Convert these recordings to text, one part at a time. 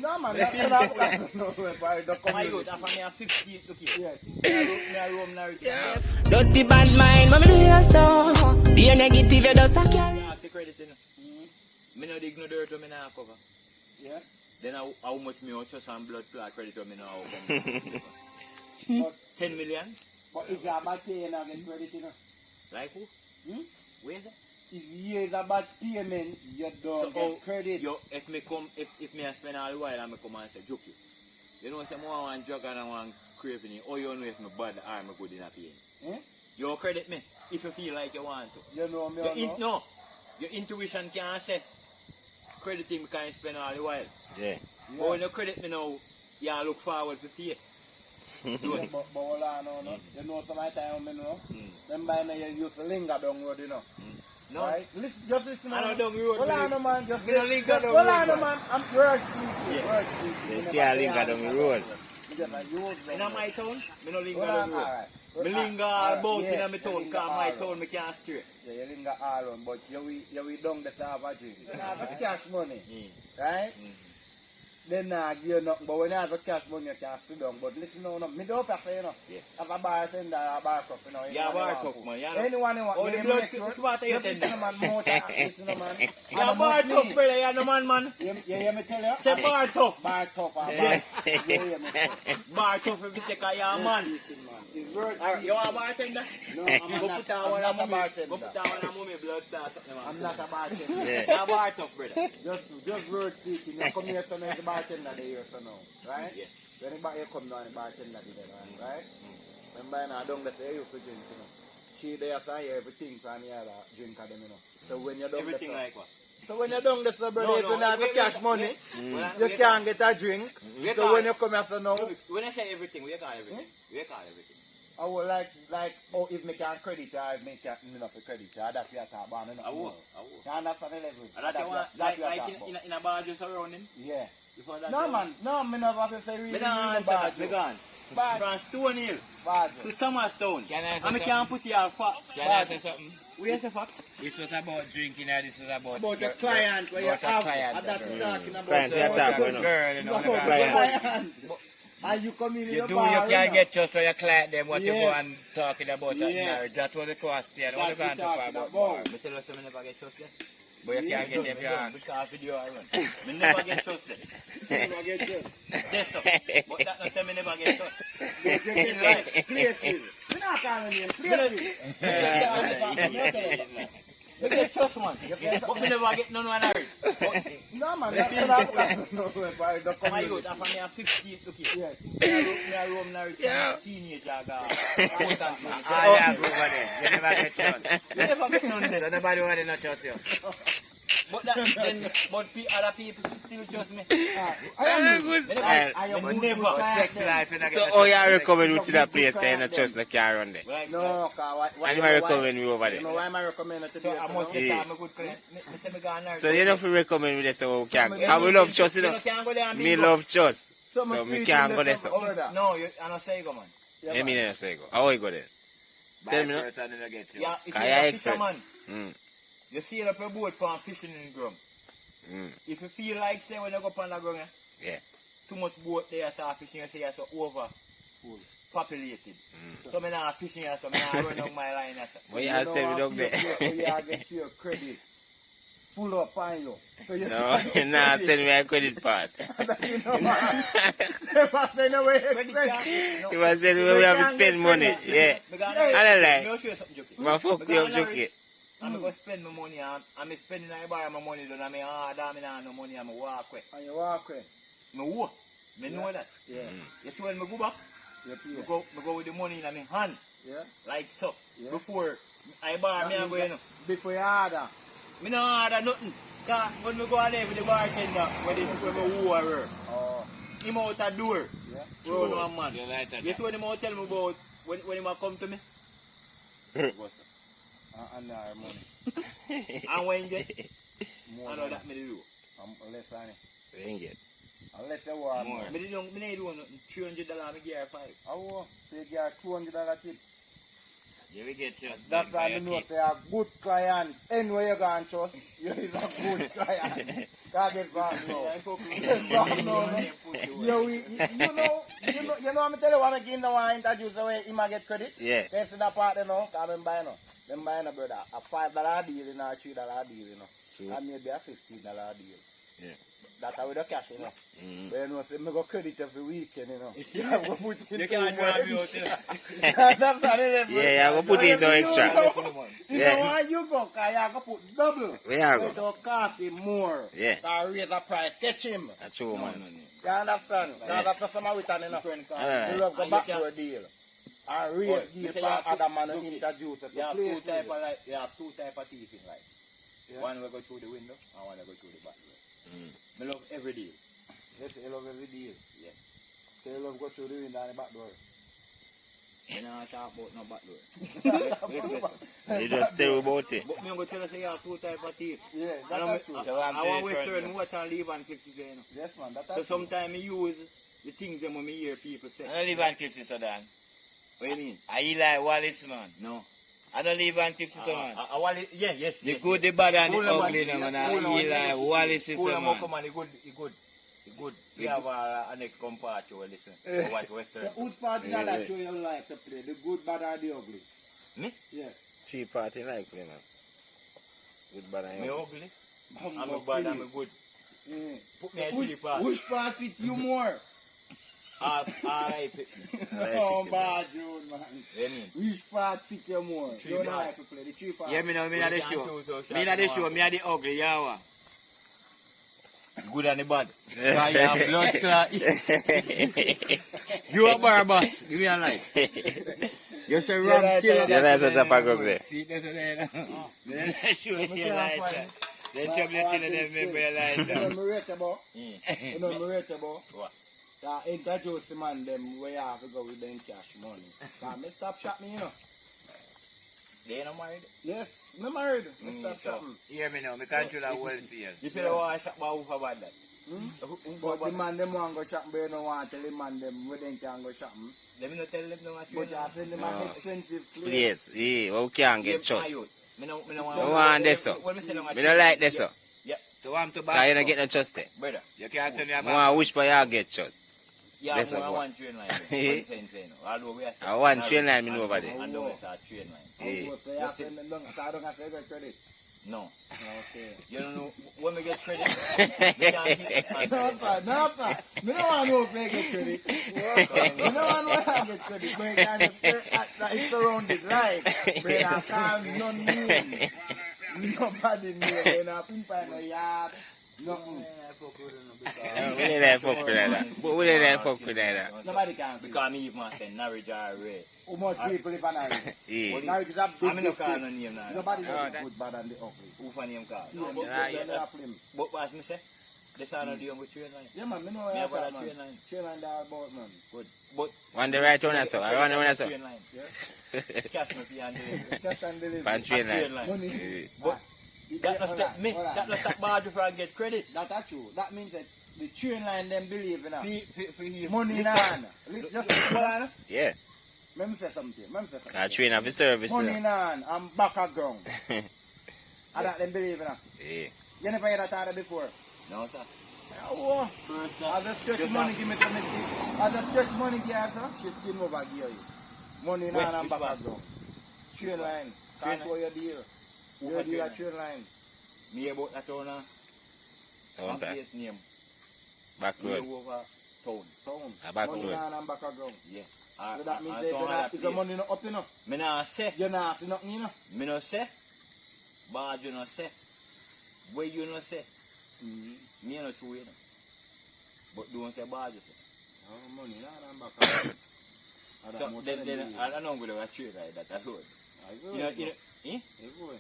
No, man, that's not that. My youth, after me a 50 look here. Yes. Me a roam narrative. Dirty bad mind, mommy do you so? Be a negative, you just a carry. Yeah, take credit in. Me no dig no dirt when me nah cover. Yeah. Then how much me out just on blood clot credit when me now come. But, 10 million? but if you're bad paying, I get credit, you know. Like who? Where is it? If you is a bad payment, you don't get credit. Yo, if me come, if me a spend all the while and me come and say, joke you know, say more one drug and I want craving it, or you know if me bad or me good in a pain. You credit me if you feel like you want to. You know me or no? No, your intuition can't say credit him can spend all the while. Yeah. But when you credit me now, you look forward to pay. Yeah, but hold on, no. You know some of the time, you know. Them by now you used to linger down road, you know. No. Right? Just listen, man. I don't down road. Hold on, man. Just me don't linger down hold road. on, man. I'm word speaking. Yeah. Word speaking. They see I linger down the road. In my town, me no linger down road. Me linger about in my town, because my town me can't stray. Yeah, you linger all on, but you will down the have a drink. You have a cash money, right? Then give you nothing, but when you have a cash money, you can sit down. But listen, no, me don't have to, you know. As a bartender, a bar cup, you know. Yeah, bar cup, man. Anyone you want. Oh, the blood smarter you tell Listen, man, listen, man. Yeah, bar tough, brother, you're the man. You hear me tell you? Say bar tough. Bar tough, bar. You hear me tell you? Bar tough if you say, because you're a man. Alright, you want a bartender? No, I'm not a bartender. Go put down one of mommy blood clot. I'm not a bartender. You're a bar tough, brother. Just word speaking. You come here to know the bartender they here to know, right? Yeah. When anybody come down, the bartender did it, right? When by now, don't let say you to drink, you know. She there say everything from the other drink of them, you know. So when you're done, Everything like what? So when you're done, brother, if you have the cash money, you can't get a drink. We So can't. when you come after now, When I say everything, we call everything. We call everything. I would like, if me can credit or if me can't enough for credit, that's what I talk about. I will. You understand the level? And that's what, like in a bar just surrounding? Yeah. Before that, No, man. No, me never have to say really. Me not answer that. Me gone. From Stone Hill to Summerstown. And me can't put you on fat. Can I say something? Where is the fat? This was about drinking and this was about Your client, where you have. client. That's what you're talking about. Client, you talk, you know. Girl, you know, No, the client. client. And you come in You the do, bar, you know. can't get just for your client them what you Yeah. go and talking about at Yeah. marriage. That was the cost there. What you That's going to what talk you're about? talking Me tell you something, never get trusted. But you can't get them your Because video I run. Me never get trusted. Never get you. That's so. But that no say me never get trusted. Get it right. Playfield. We're not calling him. Playfield. You get trust, man. But me never get none when I read. No, man. That's what I'm My youth, after me a 50 look here. Yes. Me a roam narrative, teenager, all that go over there. You never get trust. you never get none So then. nobody want to not trust you. But that, then, other people still trust me. I am good. Sex life, you know, So, how you recommend me to that place there and not trust the car on there? Like, No, why? And you might recommend me over You there. know why am I recommending to so do I it? must you say know? I'm a good client. Me say me gone So, you don't recommend me there so we can. And we love trust, you know. can't go there and Me be love trust. So So, much me street can't in go the there. summer. So. Over there. No, you, I don't say go, man. Yeah, I man. mean, I say go. How you go there? Tell me now. Person will get you. Yeah, if Can you're you a expect? fisherman, Mm. you sail up a boat for fishing in Grum. If you feel like, say, when you go up on the ground, Yeah. too much boat there, so fishing, you say you're so over full, populated. So me not fishing here, so me not run on my line. But you have said we don't there. You get your credit full up on you. So you No, nah, send me a credit part. you know what? Say no way. Credit card, no. You must say we have to spend money. Yeah. Me gonna- I don't me like. show you something, Jokey. My fuck Me you up, gonna joke. I'm going to spend my money and I'm spending I borrow my money done and I hard and I no money and I walk away. And you walk away. I walk. I know that. Yeah. You see when I go back, You pay. I go with the money in my hand, Yeah. like so. Yeah. Before I borrow me and go, you know. Before you order. Me no order nothing. Cause when we go there with the bartender, when we war, Oh. him out the door, Yeah. round one man. You like that? You see when him out tell me about, when him a come to me? And our money. And when you get, More I know that me do. less than it. We ain't get. Unless you want More. more. Me do nothing, $300 me give her 5. Oh, so you get $200 tip. You will get trust. That's why I know say a good client. Anywhere you go and trust, you is a good client. Can't get back now. Back now. Yo, you know, I'm tell you what I give the one introduce the way he might get credit. Yeah. Guess in that part, you know, because I'm buying, them buying a brother, a $5 deal in a $3 deal, you know. True. And maybe a $15 deal. Yeah. That's how we do cash, you know. Mm. But you know, say, me go credit every weekend, you know. Yeah, we put in You can't drive me out That's not it. Yeah, I go put in some extra. You know why you go, because you go put double. Yeah, I go. It will cost him more. Yeah. To raise the price, catch him. That's true, man. You understand? Now that's what some of it, you know. Alright. You love go back to a deal. And raise deal for other man to introduce it. You have two type of teeth in life. Yeah. One will go through the window and one will go through the back door. Mm. I love every deal. Yes, you love every deal. Yeah. So you love go through the window and the back door. You know, I talk about no back door. You just tell about it. But me go tell you say you have two type of teeth. Yeah, And that's true. I want to turn watch and leave and 50 say, you know. Yes, man, that's So true. sometimes I use the things that when me hear people say. I don't live on 50 so Dan. What do you mean? I like Wallace man. No. I don't live on 50 so man. Yes. The yes, good, yes. the bad and the Cool, man. ugly man. I Cool, man. like Wallace is Cool, so man. man. Come on, he good. We have a next compart to listen. Watch Western. So whose part is that show you like to play? The good, bad, or the ugly? Me? Yeah. Three party like play, man. Good, bad, and Me young. ugly. I'm a bad, I'm a good. Yeah. Put me at three parts. Which part fit you more? Alright. Oh, bad, June, man. You mean? Which part fit you more? Three You don't part. like to play the three part. Yeah, me know, me not the You can't show. choose how Me short not the you show, want. me are the ugly, yawa. Good and the bad. Because you have blood clot. You a Barabbas. Give me a light. You say ram killer. Yeah, that's a tap of there. Show you like that. They trouble you till they remember you like You know that. me rate about? You know me rate about? What? Introduce the man them where you have to go with them cash money. Because me stop shop me, you know. They ain't married. Yes, me married. Me stop so- shopping. Hear me now, me control a wholesale. You feel want to shop about who about that? But the man them want to go shopping, but you don't want to tell the man them where they can go shopping. Let me not tell them no much. But you send them an expensive place. Please, yeah, well, we can't get trust. Me no Me want this, so. Me don't like this, so. To want to Because you buy, don't get no trust there. Brother. you can't tell me I about want to wish for you get trust. Yeah, That's more a than what? one train line. 1 cent, you know. Although we are I want train line, me know over there. And the west are train line. Yeah. So you send them down, so I don't have to get credit. No. Okay. You don't know when we get credit. We can't hit. No, sir. No, sir. Me don't want no fake get credit. Me don't want no get credit. But you can just act like it's surrounded right. But I can't none name. Nobody name. You know, pinpoint no yard. Nothing. We didn't fuck with that. But we didn't fuck with that. Nobody can. Because me even say marriage are rare. How much people live on Irish? Yeah. Marriage is a big I'm not calling no mistake. name now. Nobody knows the good, bad, and the ugly. Who for name call? See, and yeah, they don't film. But as me say, this are not dealing with train line. Yeah, man. Me know Me what have you're a talking train about. line. Train line there about, man. Good. But One the right one, so. I run the one, so. train line. Yeah. Cash me fee and delivery. Just and delivery. Pan train Train line. line. Money. Yeah. But You that get- not hold step on, me. hold on. That not step bad before I get credit. That's true. That means that the train line them believe in us. For him. Money in hand. Just hold on. Yeah. Let me say something. Let me say something. I train of the service. Money you in know. hand and back of ground. And that them believe in us. Yeah. You never heard that either before. No, sir. Oh, First as a stretch money give me some as a stretch money give her, sir, she skin over give you. Money in Wait, hand and which back one? of ground. Train line. Train Can't for your deal. Who Your for deal train a train line. Me about that town now. Town Some time. place name. Back Me road. over town. Town. A back Money road. in hand and back of ground. Yeah. So that means And they some other it's the place. money not up, you know. Me nah say. You not see nothing, you know. Me no say. Bad you no say. Where you no say. Me no true you know. But don't say bad you say. Oh, money in hand and back of ground. And that So much then of them I don't know whether I trade like that. That's good. believe. You know, eh? You go.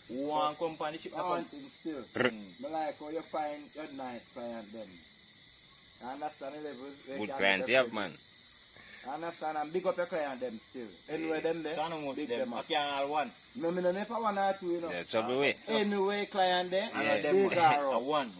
One company ship I the want company. things still. Mm. Me like how you find your nice client them. I understand the levels. where Good can client, get you have, credit. man. I understand and big up your client them still. Anyway, them there. So I know most Big them. them I up. can't all one. No, me no never one or two, you know. Yeah, trouble way. Anyway, client there. I Yeah. know them Big one. or up. One.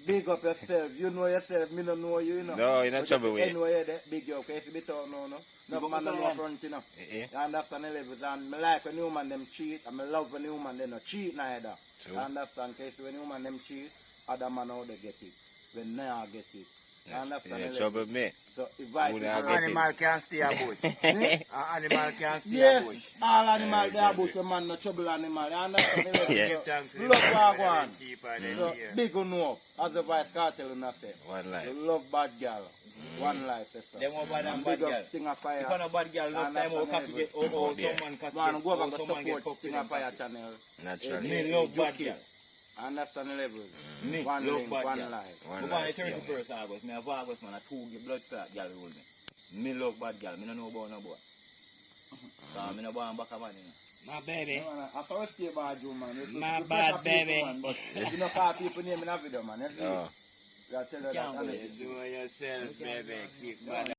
Big up yourself. You know yourself. Me no know you, you know. No, you're not But trouble way. Anyway, there. Big you up. If you be talk no. No up man your no client. front, you know. Yeah. You understand the levels. And me like when new man them cheat. And me love when new man them no cheat neither. True. Understand? Cause when woman them cheat, other man how they get it. When they are get it. Understand? Yeah, the trouble level? me. So if I Would I get Animal can stay a bush. Animal can stay a yes, bush. all animal they are bush, man, no trouble animal. You understand? The level? Yeah. Give thanks to the Love man, wagwan. the keeper, the So deer. big on up, as the vice cartel in say. One life. You love bad girl. One life, that's all. Them more bad than And bad big up girl. Sting of Fire. If I'm a bad girl, no time how cocky get, or Yeah. someone cocky Man, get, go or back to someone get support cocky Sting them of Fire cocky. channel. Naturally. Me love bad girl. Understand the level? Me One love link, bad one girl. life. One But on the life. 31st August, me have August man, a 2 give blood clot girl roll me. Me love bad girl, me no know about no boy. So me no born back a man, you know. My baby. I saw a stay bad, you man. My You bad pressure people, baby. man, but you know call people name in a video, man. You see? Oh. You tell her Can't that. believe Do it yourself, baby. Keep